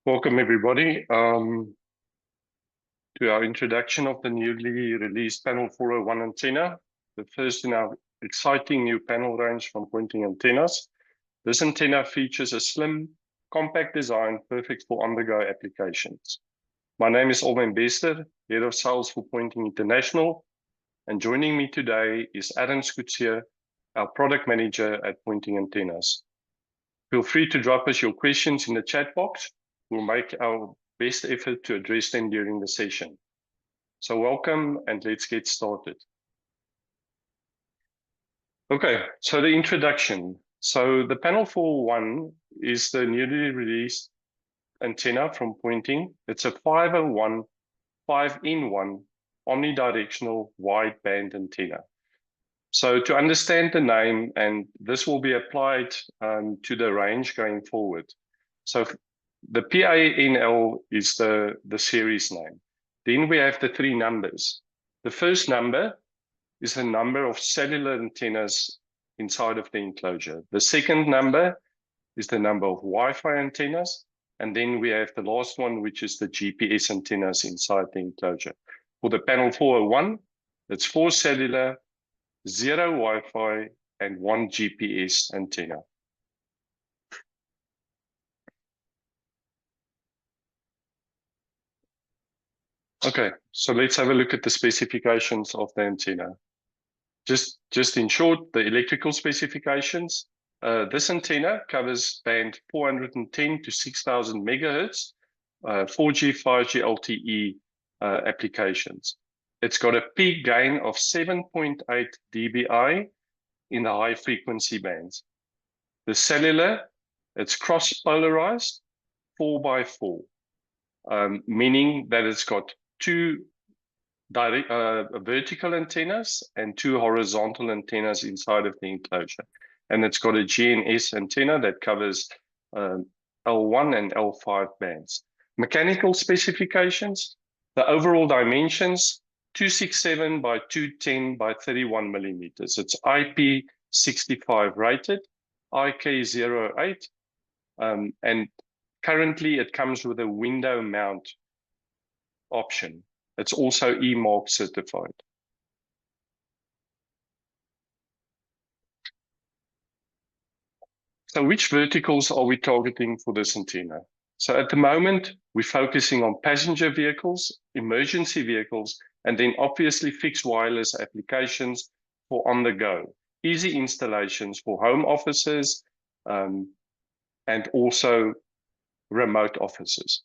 Welcome everybody to our introduction of the newly released PANL-401 antenna, the first in our exciting new panel range from Poynting antennas. This antenna features a slim, compact design perfect for on-the-go applications. My name is Alwyn Bester, Head of Sales for Poynting International, and joining me today is Aaron Skutsia, our Product Manager at Poynting Antennas. Feel free to drop us your questions in the chat box. We'll make our best effort to address them during the session. So welcome and let's get started. Okay, so the introduction. So the PANL-401 is the newly released antenna from Poynting. It's a 501, 5-in-1 omnidirectional wideband antenna. So to understand the name, and this will be applied to the range going forward. So the PANL is the series name. Then we have the three numbers. The first number is the number of cellular antennas inside of the enclosure. The second number is the number of Wi-Fi antennas. And then we have the last one, which is the GPS antennas inside the enclosure. For the PANL-401, it's 4 cellular, 0 Wi-Fi, and 1 GPS antenna. Okay, so let's have a look at the specifications of the antenna. Just in short, the electrical specifications. This antenna covers band 410 to 6,000 megahertz, 4G, 5G LTE applications. It's got a peak gain of 7.8 dBi in the high frequency bands. The cellular, it's cross-polarized 4x4, meaning that it's got 2 vertical antennas and 2 horizontal antennas inside of the enclosure. And it's got a GNS antenna that covers L1 and L5 bands. Mechanical specifications, the overall dimensions, 267 by 210 by 31 millimeters. It's IP65 rated, IK08, and currently it comes with a window mount option. It's also E-mark certified. So which verticals are we targeting for this antenna? So at the moment, we're focusing on passenger vehicles, emergency vehicles, and then obviously fixed wireless applications for on the go. Easy installations for home offices and also remote offices.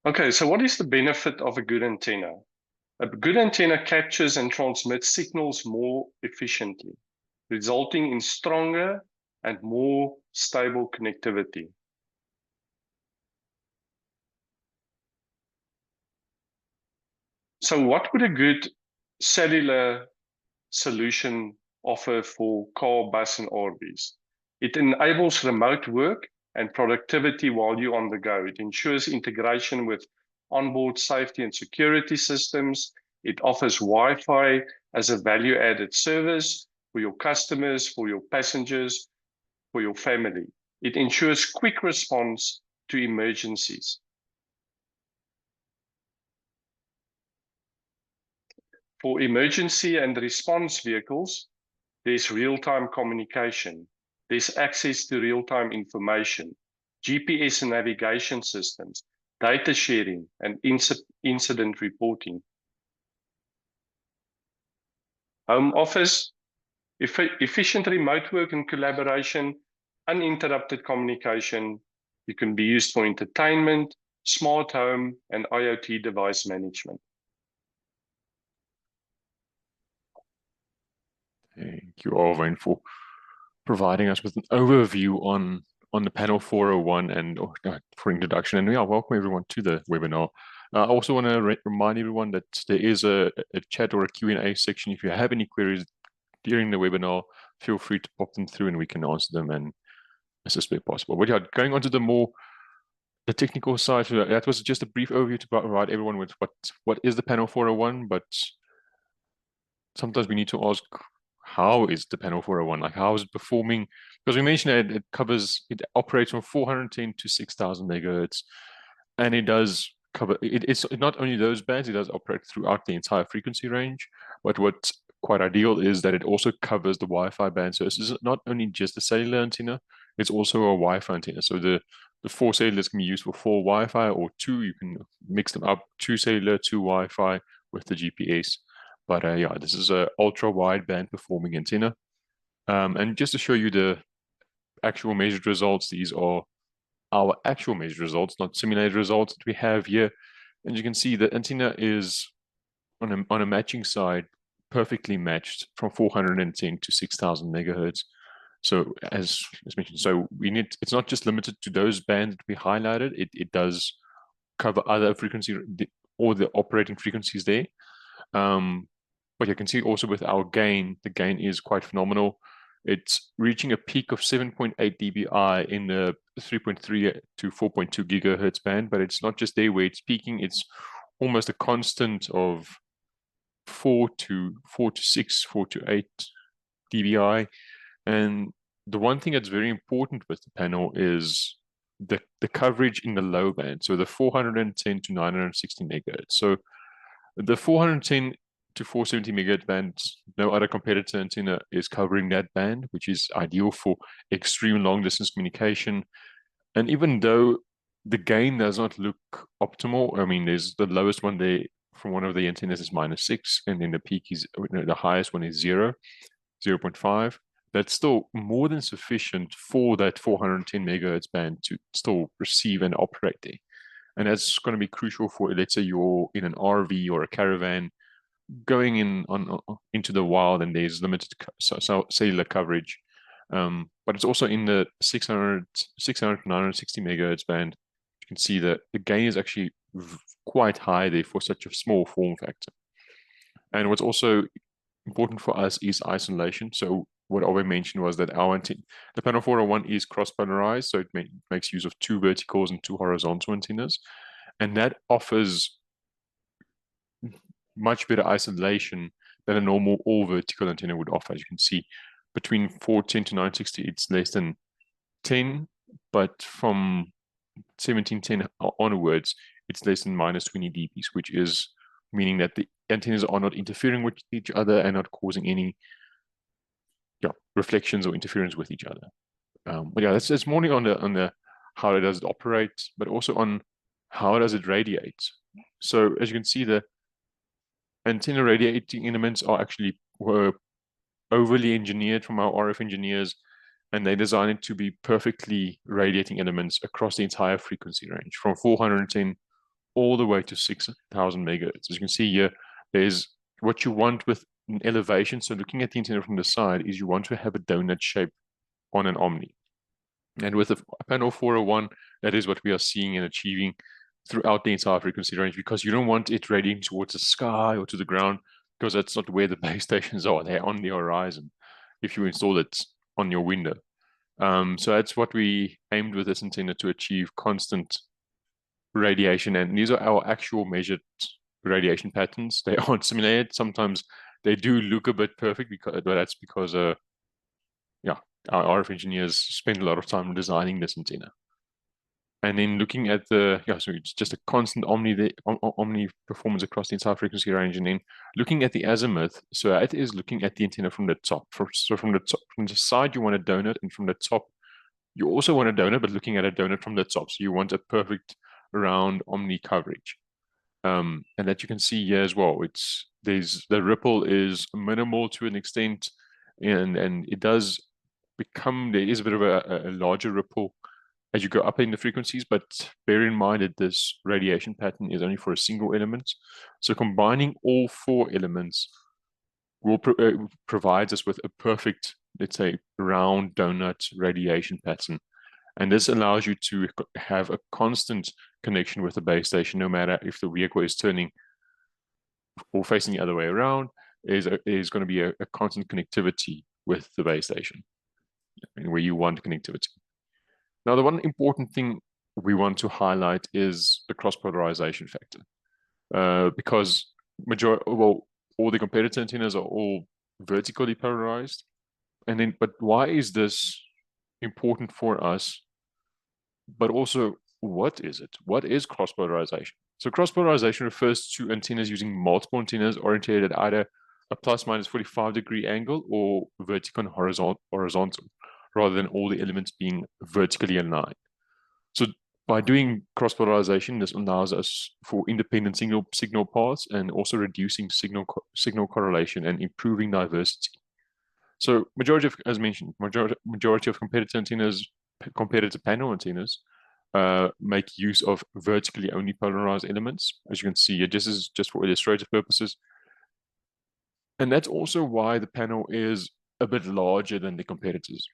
Okay, so what is the benefit of a good antenna? A good antenna captures and transmits signals more efficiently, resulting in stronger and more stable connectivity. So what would a good cellular solution offer for car, bus, and RVs? It enables remote work and productivity while you're on the go. It ensures integration with onboard safety and security systems. It offers Wi-Fi as a value-added service for your customers, for your passengers, for your family. It ensures quick response to emergencies. For emergency and response vehicles, there's real-time communication. There's access to real-time information, GPS and navigation systems, data sharing, and incident reporting. Home office, efficient remote work and collaboration, uninterrupted communication. You can be used for entertainment, smart home, and IoT device management. Thank you, Alwyn, for providing us with an overview on the PANL-401 and for introduction. And yeah, welcome everyone to the webinar. I also want to remind everyone that there is a chat or a Q&A section. If you have any queries during the webinar, feel free to pop them through and we can answer them and as best possible. But yeah, going on to the technical side, that was just a brief overview to provide everyone with what is the PANL-401, but sometimes we need to ask, how is the panel 401? Like, how is it performing? Because we mentioned it operates from 410 to 6,000 megahertz, and it does cover, it's not only those bands, it does operate throughout the entire frequency range, but what's quite ideal is that it also covers the Wi-Fi band. So this is not only just a cellular antenna, it's also a Wi-Fi antenna. So the four cellulars can be used for 4 Wi-Fi, or 2, you can mix them up, 2 cellular, 2 Wi-Fi with the GPS. But yeah, this is a ultra wideband performing antenna. And just to show you the actual measured results, these are our actual measured results, not simulated results that we have here. And you can see the antenna is on a matching side, perfectly matched from 410 to 6,000 megahertz. So as mentioned, so it's not just limited to those bands that we highlighted. It does cover other frequency or the operating frequencies there. But you can see also with our gain, the gain is quite phenomenal. It's reaching a peak of 7.8 dBi in the 3.3 to 4.2 gigahertz band, but it's not just there where it's peaking. It's almost a constant of 4 to 6, 4 to 8 dBi. And the one thing that's very important with the panel is the coverage in the low band, so the 410 to 960 megahertz. So the 410 to 470 megahertz band, no other competitor antenna is covering that band, which is ideal for extreme long distance communication. And even though the gain does not look optimal, I mean, there's the lowest one there from one of the antennas is -6, and then the peak is, the highest one is 0.5. That's still more than sufficient for that 410 megahertz band to still receive and operate there. And that's going to be crucial for, let's say you're in an RV or a caravan going into the wild and there's limited cellular coverage. But it's also in the 600 to 960 megahertz band. You can see that the gain is actually quite high there for such a small form factor. And what's also important for us is isolation. So what Ove mentioned was that the panel 401 is cross-polarized, so it makes use of 2 verticals and 2 horizontal antennas, and that offers much better isolation than a normal all-vertical antenna would offer. As you can see, between 410 to 960, it's less than 10, but from 1710 onwards, it's less than -20 dBs, which is meaning that the antennas are not interfering with each other and not causing any reflections or interference with each other. But yeah, it's more on the how does it operate, but also on how does it radiate. So as you can see, the antenna radiating elements were overly engineered from our RF engineers, and they designed it to be perfectly radiating elements across the entire frequency range from 410 all the way to 6,000 megahertz. As you can see here, there's what you want with an elevation. So looking at the antenna from the side is you want to have a donut shape on an Omni. And with the panel 401, that is what we are seeing and achieving throughout the entire frequency range, because you don't want it radiating towards the sky or to the ground, because that's not where the base stations are. They're on the horizon if you install it on your window. So that's what we aimed with this antenna, to achieve constant radiation. And these are our actual measured radiation patterns. They aren't simulated. Sometimes they do look a bit perfect, but that's because our RF engineers spend a lot of time designing this antenna. And then looking at so it's just a constant omni performance across the entire frequency range. And then looking at the azimuth, so it is looking at the antenna from the top. So from the side, you want a donut, and from the top, you also want a donut, but looking at a donut from the top. So you want a perfect round omni coverage. And that you can see here as well. The ripple is minimal to an extent, and it does become, there is a bit of a larger ripple as you go up in the frequencies, but bear in mind that this radiation pattern is only for a single element. So combining all 4 elements will provides us with a perfect, let's say, round donut radiation pattern. And this allows you to have a constant connection with the base station, no matter if the vehicle is turning or facing the other way around. Is going to be a constant connectivity with the base station, where you want connectivity. Now, the one important thing we want to highlight is the cross-polarization factor, because all the competitor antennas are all vertically polarized. And then, but why is this important for us? But also, what is it? What is cross-polarization? So cross-polarization refers to antennas using multiple antennas oriented at either a plus minus 45-degree angle or vertical and horizontal, rather than all the elements being vertically aligned. So by doing cross-polarization, this allows us for independent signal paths and also reducing signal correlation and improving diversity. So majority of, as mentioned, majority of competitor panel antennas make use of vertically only polarized elements. As you can see, this is just for illustrative purposes. And that's also why the panel is a bit larger than the competitors.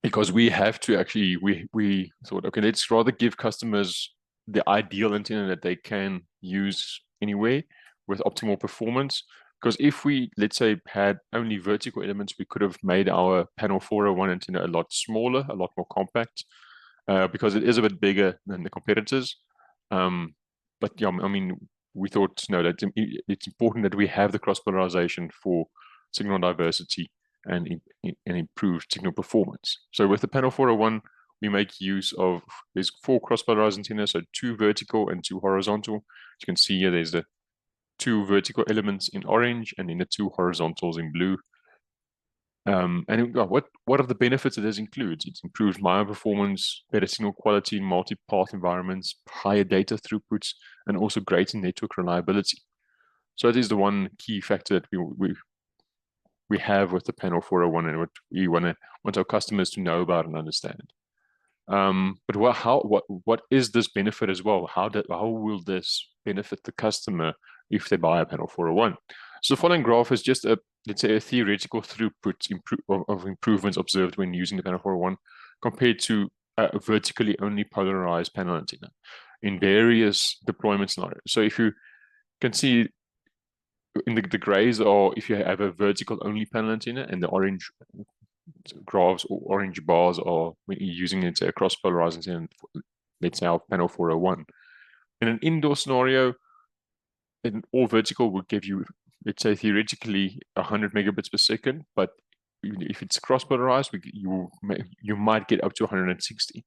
Because we have to actually, we thought, okay, let's rather give customers the ideal antenna that they can use anyway with optimal performance. Because if we, let's say, had only vertical elements, we could have made our panel 401 antenna a lot smaller, a lot more compact, because it is a bit bigger than the competitors. But yeah, I mean, we thought, no, that it's important that we have the cross-polarization for signal diversity and improved signal performance. So with the panel 401, we make use of, there's 4 cross-polarized antennas, so 2 vertical and 2 horizontal. As you can see here, there's the 2 vertical elements in orange and then the 2 horizontals in blue. And what are the benefits that this includes? It improves MIMO performance, better signal quality in multi-path environments, higher data throughputs, and also greater network reliability. So that is the one key factor that we have with the panel 401 and what we want our customers to know about and understand. But what is this benefit as well? How will this benefit the customer if they buy a panel 401? So the following graph is just let's say a theoretical throughput of improvements observed when using the panel 401 compared to a vertically only polarized panel antenna in various deployment scenarios. So if you can see in the grays, or if you have a vertical only panel antenna, and the orange graphs or orange bars are when you're using it a cross polarized antenna, let's say our panel 401. In an indoor scenario, an all vertical would give you, let's say theoretically 100 megabits per second, but if it's cross polarized, you might get up to 160.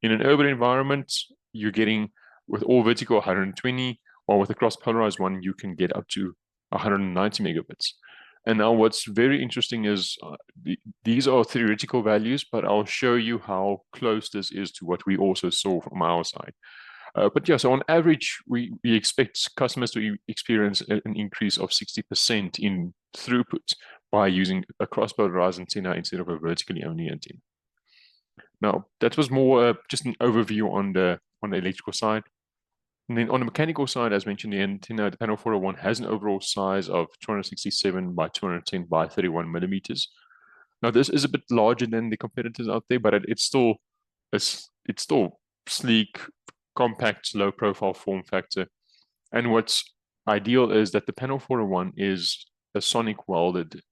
In an urban environment, you're getting with all vertical 120, or with a cross polarized one, you can get up to 190 megabits. And now what's very interesting is these are theoretical values, but I'll show you how close this is to what we also saw from our side. But yeah, so on average, we expect customers to experience an increase of 60% in throughput by using a cross-polarized antenna instead of a vertically only antenna. Now, that was more just an overview on the electrical side. And then on the mechanical side, as mentioned, the antenna, the panel 401 has an overall size of 267 by 210 by 31 millimeters. Now, this is a bit larger than the competitors out there, but it's still sleek, compact, low profile form factor. And what's ideal is that the panel 401 is a sonic welded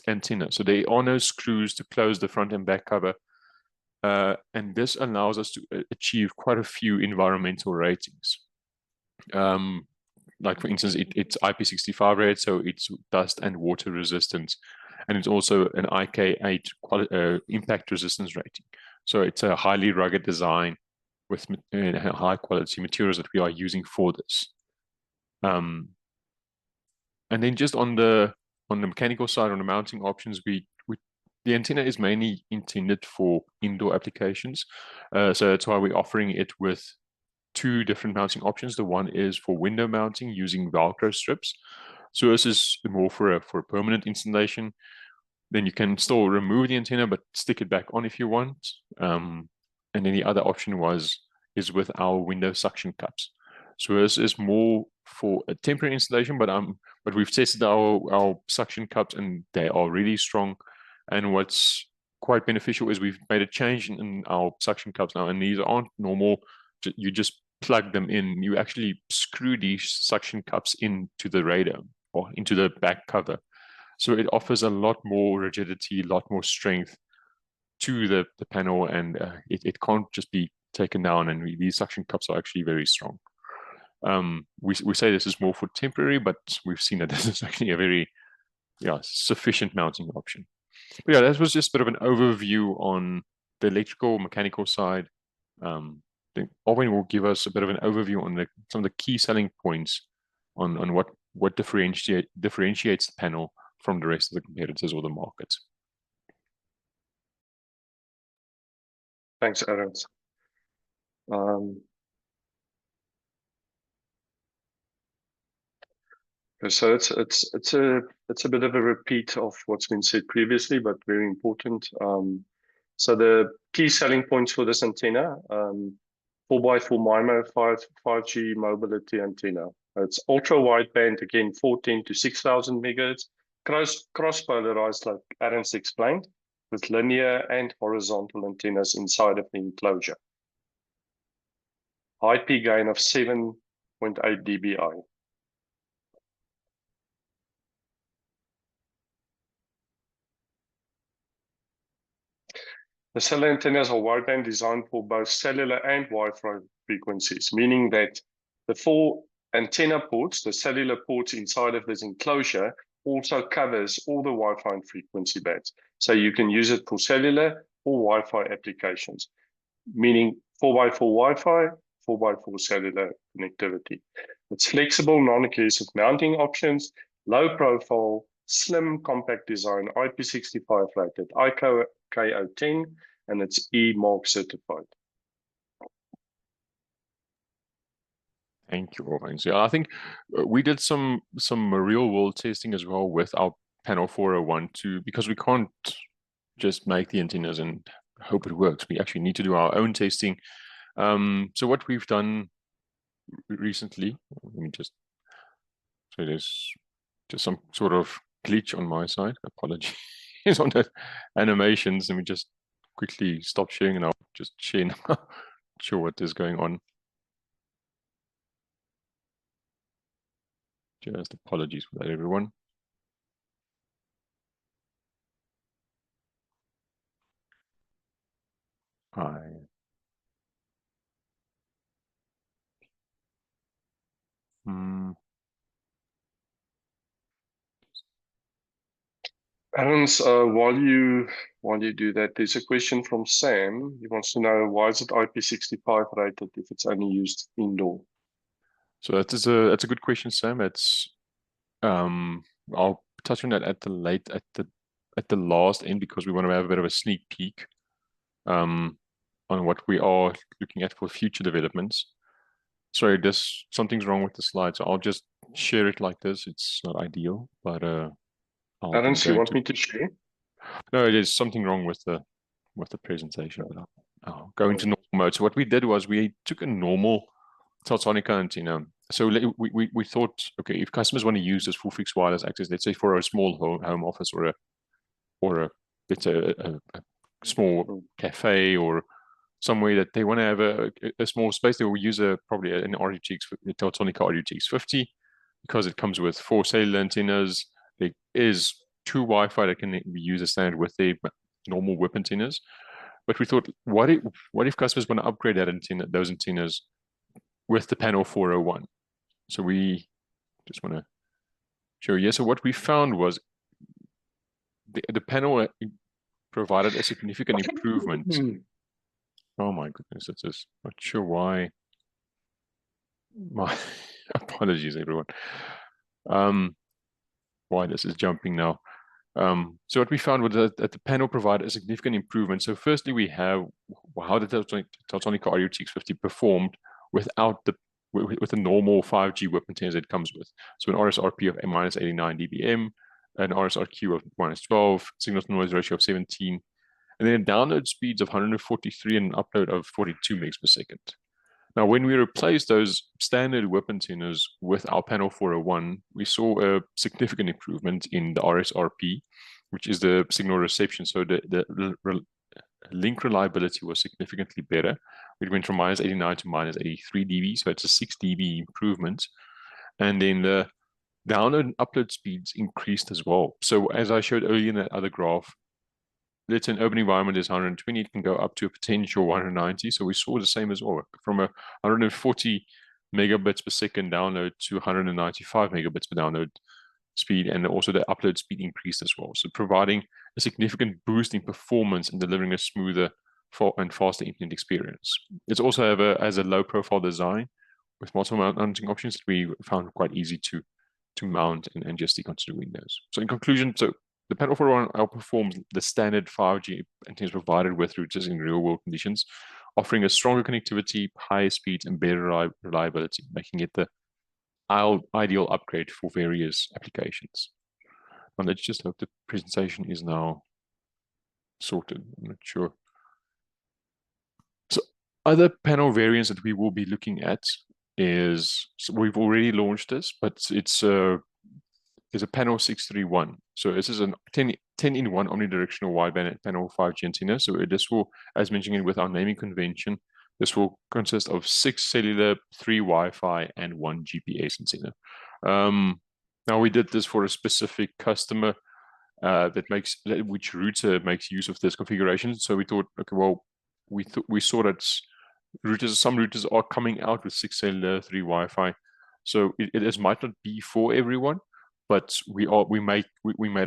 antenna. So there are no screws to close the front and back cover. And this allows us to achieve quite a few environmental ratings. Like for instance, it's IP65 rated, so it's dust and water resistant. And it's also an IK8 impact resistance rating. So it's a highly rugged design with high quality materials that we are using for this. And then just on the mechanical side, on the mounting options, the antenna is mainly intended for indoor applications. So that's why we're offering it with 2 different mounting options. The one is for window mounting using Velcro strips. So this is more for a permanent installation. Then you can still remove the antenna, but stick it back on if you want. And then the other option is with our window suction cups. So this is more for a temporary installation, but we've tested our suction cups and they are really strong. And what's quite beneficial is we've made a change in our suction cups now, and these aren't normal. You just plug them in. You actually screw these suction cups into the radar or into the back cover. So it offers a lot more rigidity, a lot more strength to the panel, and it can't just be taken down. And these suction cups are actually very strong. We say this is more for temporary, but we've seen that this is actually a very yeah, sufficient mounting option. But yeah, that was just a bit of an overview on the electrical, mechanical side. I think Alvin will give us a bit of an overview on some of the key selling points on what differentiates the panel from the rest of the competitors or the market. Thanks, Aaron. So it's a bit of a repeat of what's been said previously, but very important. So the key selling points for this antenna, 4x4 MIMO 5G mobility antenna. It's ultra wideband, again 410 to 6000 megahertz, cross polarized like Aaron's explained, with linear and horizontal antennas inside of the enclosure. High peak gain of 7.8 dBi. The cellular antennas are wideband designed for both cellular and Wi-Fi frequencies, meaning that the 4 antenna ports, the cellular ports inside of this enclosure, also covers all the Wi-Fi and frequency bands. So you can use it for cellular or Wi-Fi applications, meaning 4x4 Wi-Fi, 4x4 cellular connectivity. It's flexible, non-adhesive mounting options, low profile, slim, compact design, IP65 rated, IKO10, and it's E-Mark certified. Thank you, Alvin. So yeah, I think we did some real world testing as well with our PANL-401 too, because we can't just make the antennas and hope it works. We actually need to do our own testing. So what we've done recently, let me just, so there's just some sort of glitch on my side. Apologies on the animations. Let me just quickly stop sharing and I'll just share now. Not sure what is going on. Just apologies for that, everyone. Hi. Aaron's, while you do that, there's a question from Sam. He wants to know, why is it IP65 rated if it's only used indoor? So that's a good question, Sam. It's I'll touch on that at the last end because we want to have a bit of a sneak peek on what we are looking at for future developments. Sorry, something's wrong with the slide, so I'll just share it like this. It's not ideal, but Aaron, you want me to share? No, it is something wrong with the presentation. But I'll go into normal mode. So what we did was we took a normal Teltonica antenna. So we thought, okay, if customers want to use this full fixed wireless access, let's say for a small home office or a small cafe or somewhere that they want to have a small space, they will use probably an RTX, the Teltonica RTX 50, because it comes with 4 cellular antennas. There is 2 Wi-Fi that can be used as standard with the normal whip antennas. But we thought, what if customers want to upgrade those antennas with the PANL-401? So we just want to show you. So what we found was the panel provided a significant improvement. Oh my goodness, it's just not sure why. My apologies, everyone. Why this is jumping now. So what we found was that the panel provided a significant improvement. So firstly, we have how the Teltonica RTX 50 performed without with the normal 5G whip antennas it comes with. So an RSRP of -89 dBm, an RSRQ of -12, signal to noise ratio of 17, and then download speeds of 143 and an upload of 42 megs per second. Now, when we replaced those standard whip antennas with our PANL-401, we saw a significant improvement in the RSRP, which is the signal reception. So the link reliability was significantly better. It went from -89 to -83 dB, so it's a 6 dB improvement. And then the download and upload speeds increased as well. So as I showed earlier in that other graph, let's say an urban environment is 120, it can go up to a potential 190. So we saw the same as well, from a 140 megabits per second download to 195 megabits per download. speed, and also the upload speed increased as well. So providing a significant boost in performance and delivering a smoother and faster internet experience. It's also has a low profile design with multiple mounting options that we found quite easy to mount and just stick onto the windows. So in conclusion, so the PANL-401 outperforms the standard 5G antennas provided with routers in real world conditions, offering a stronger connectivity, higher speeds, and better reliability, making it the ideal upgrade for various applications. And let's just hope the presentation is now sorted. I'm not sure. So other panel variants that we will be looking at is, so we've already launched this, but it's a PANL-631. So this is a 10-in-1 omnidirectional wideband panel 5G antenna. So this will, as mentioned with our naming convention, this will consist of 6 cellular, 3 Wi-Fi, and 1 GPS antenna. Now we did this for a specific customer which router makes use of this configuration. So we thought, okay, well, we saw that some routers are coming out with 6 cellular, 3 Wi-Fi. So it might not be for everyone, but we made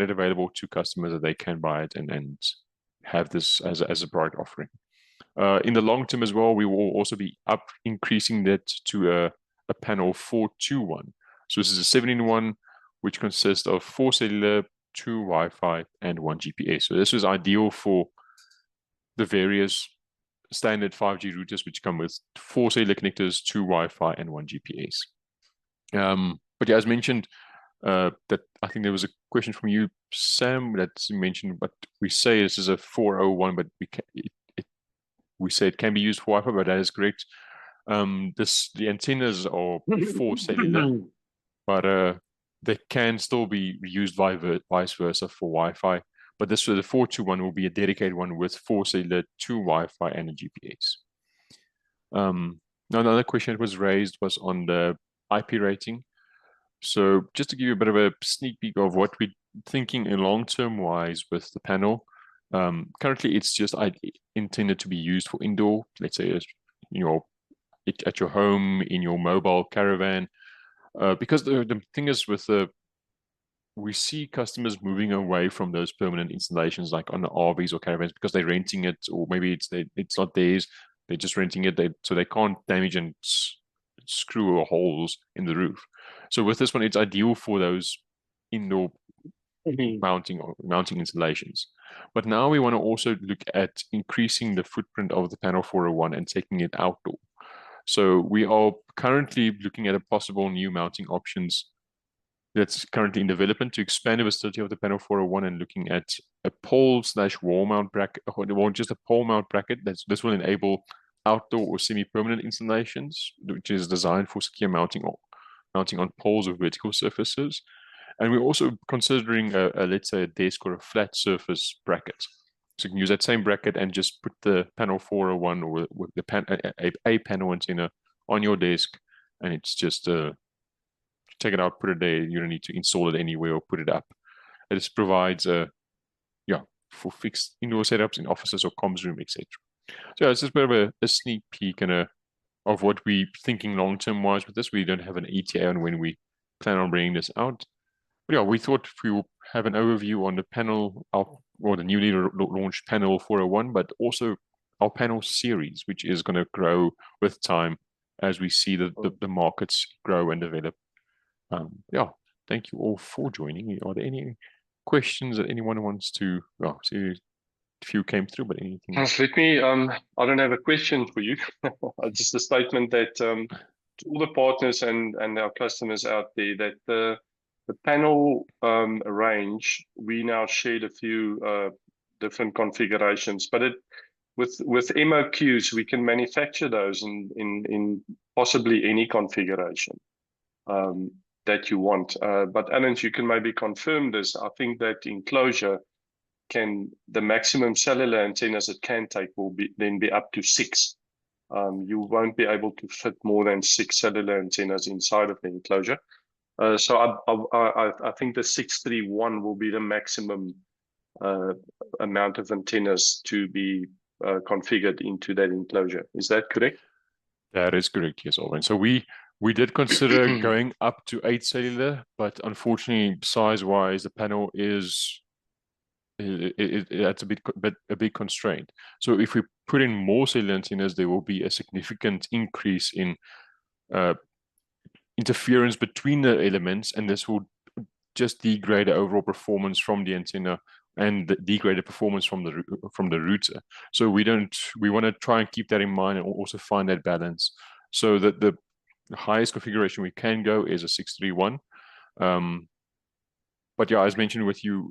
it available to customers that they can buy it and have this as a product offering. In the long term as well, we will also be increasing that to a PANL-401. So this is a 7-in-1, which consists of 4 cellular, 2 Wi-Fi, and 1 GPS. So this is ideal for the various standard 5G routers, which come with 4 cellular connectors, 2 Wi-Fi, and 1 GPS. But yeah, as mentioned, that I think there was a question from you, Sam, that mentioned, but we say this is a 401, but we say it can be used for Wi-Fi, but that is correct. The antennas are 4 cellular, but they can still be used vice versa for Wi-Fi. But the 421 will be a dedicated one with 4 cellular, 2 Wi-Fi, and a GPS. Now another question that was raised was on the IP rating. So just to give you a bit of a sneak peek of what we're thinking in long-term wise with the panel, currently it's just intended to be used for indoor, let's say at your home, in your mobile caravan, because the thing is with we see customers moving away from those permanent installations like on the RVs or caravans because they're renting it, or maybe it's not theirs, they're just renting it, so they can't damage and screw holes in the roof. So with this one, it's ideal for those indoor mounting installations. But now we want to also look at increasing the footprint of the PANL-401 and taking it outdoor. So we are currently looking at a possible new mounting options that's currently in development to expand the versatility of the PANL-401 and looking at a pole/wall mount bracket, or just a pole mount bracket. This will enable outdoor or semi-permanent installations, which is designed for secure mounting on poles or vertical surfaces. And we're also considering let's say a desk or a flat surface bracket. So you can use that same bracket and just put the PANL-401 or with a panel antenna on your desk, and it's just take it out, put it there. You don't need to install it anywhere or put it up. It just provides for fixed indoor setups in offices or comms room, etc. So it's just a bit of a sneak peek and of what we're thinking long-term wise with this. We don't have an ETA on when we plan on bringing this out. But yeah, we thought we will have an overview on the panel, or the newly launched PANL-401, but also our panel series, which is going to grow with time as we see the markets grow and develop. Thank you all for joining. Are there any questions that anyone wants to? Well, see a few came through, but anything? Let me. I don't have a question for you. Just a statement that to all the partners and our customers out there, that the panel range, we now shared a few different configurations, but with MOQs we can manufacture those in possibly any configuration that you want. But Alan, you can maybe confirm this. I think that enclosure the maximum cellular antennas it can take will be up to 6. You won't be able to fit more than 6 cellular antennas inside of the enclosure. So I think the 631 will be the maximum amount of antennas to be configured into that enclosure. Is that correct? That is correct, yes, Alvin. So we We did consider going up to 8 cellular, but unfortunately, size-wise, the panel is that's a big constraint. So if we put in more cellular antennas, there will be a significant increase in interference between the elements, and this will just degrade the overall performance from the antenna and degrade the performance from the router. So we want to try and keep that in mind and also find that balance. So that the highest configuration we can go is a 631. But yeah, as mentioned with you,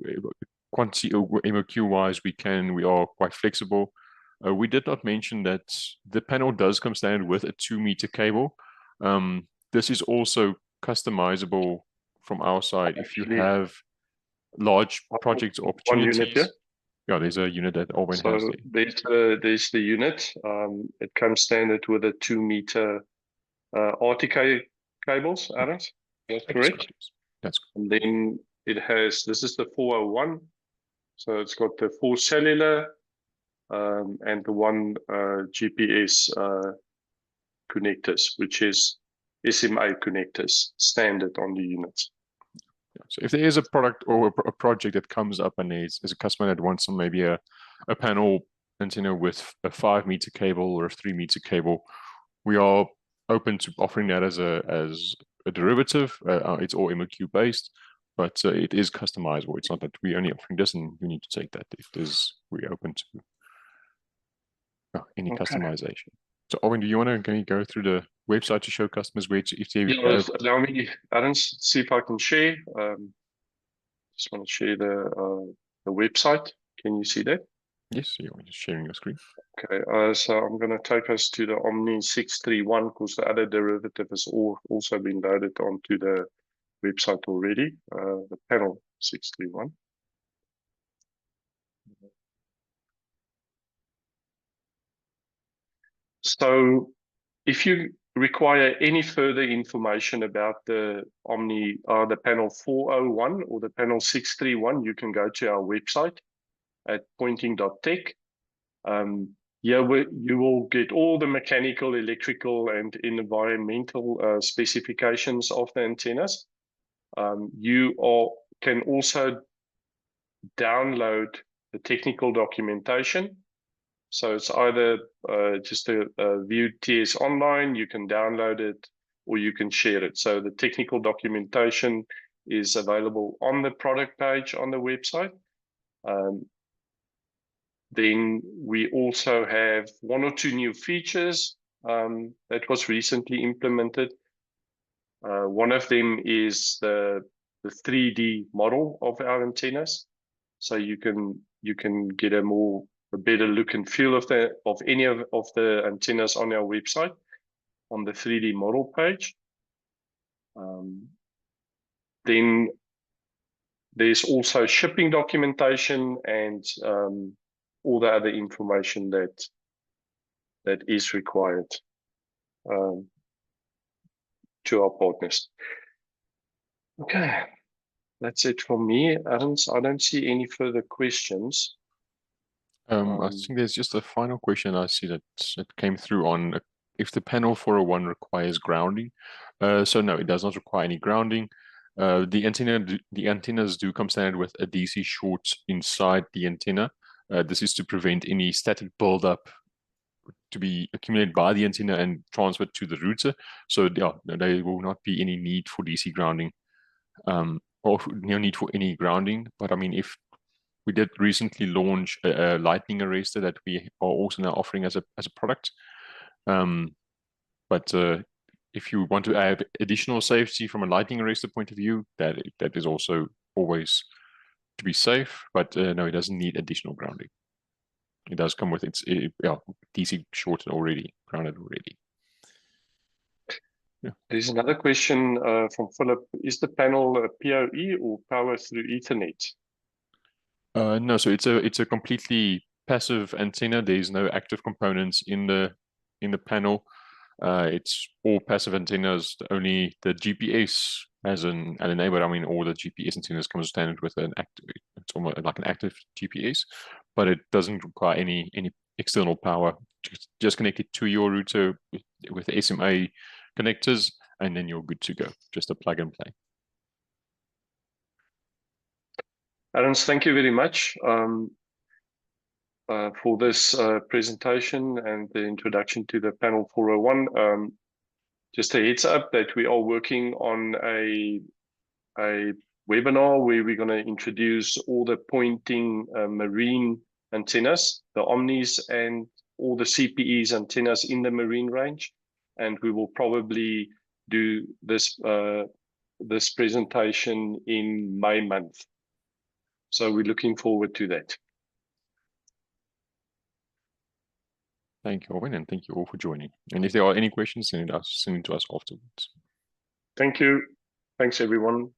quantity MOQ wise, we are quite flexible. We did not mention that the panel does come standard with a 2-meter cable. This is also customizable from our side. If you have large projects or opportunities. 1 unit here. Yeah, there's a unit that Alwyn has there. There's the unit. It comes standard with a 2-meter RTK cables, Aaron. That's correct. That's correct. And then it has, this is the 401. So it's got the 4 cellular and the 1 GPS connectors, which is SMA connectors, standard on the units. So if there is a product or a project that comes up and there's a customer that wants maybe a panel antenna with a 5-meter cable or a 3-meter cable, we are open to offering that as a derivative. It's all MOQ based, but it is customizable. It's not that we're only offering this and you need to take that. We're open to any customization. So Alwyn, do you want to go through the website to show customers where to, if they allow me, Aaron, see if I can share. Just want to share the website. Can you see that? Yes, you're just sharing your screen. Okay, so I'm going to take us to the Omni 631 because the other derivative has also been loaded onto the website already. The panel 631. So if you require any further information about the Omni, the panel 401 or the panel 631, you can go to our website at poynting.tech. Here you will get all the mechanical, electrical, and environmental specifications of the antennas. You can also download the technical documentation. So it's either just a view TS online, you can download it, or you can share it. So the technical documentation is available on the product page on the website. Then we also have 1 or 2 new features that was recently implemented. One of them is the 3D model of our antennas. So you can get a better look and feel of any of the antennas on our website on the 3D model page. Then there's also shipping documentation and all the other information that is required to our partners. Okay, that's it from me, Aaron. I don't see any further questions. I think there's just a final question I see that came through on if the panel 401 requires grounding. So no, it does not require any grounding. The antennas do come standard with a DC short inside the antenna. This is to prevent any static buildup to be accumulated by the antenna and transferred to the router. So yeah, there will not be any need for DC grounding, or no need for any grounding. But I mean, if we did recently launch a lightning arrestor that we are also now offering as a product. But if you want to add additional safety from a lightning arrestor point of view, that is also always to be safe. But no, it doesn't need additional grounding. It does come with its DC shorted already, grounded already. Yeah. There's another question from Philip. Is the panel a PoE or power through Ethernet? No, so it's a completely passive antenna. There's no active components in the panel. It's all passive antennas. Only the GPS has an enable. I mean, all the GPS antennas come standard with an active. It's almost like an active GPS, but it doesn't require any external power. Just connect it to your router with the SMA connectors, and then you're good to go. Just a plug and play. Aaron, thank you very much for this presentation and the introduction to the panel 401. Just a heads up that we are working on a webinar where we're going to introduce all the Poynting marine antennas, the Omnis and all the CPEs antennas in the marine range. And we will probably do this this presentation in May month. So we're looking forward to that. Thank you, Owen, and thank you all for joining. And if there are any questions, send it to us afterwards. Thank you. Thanks, everyone.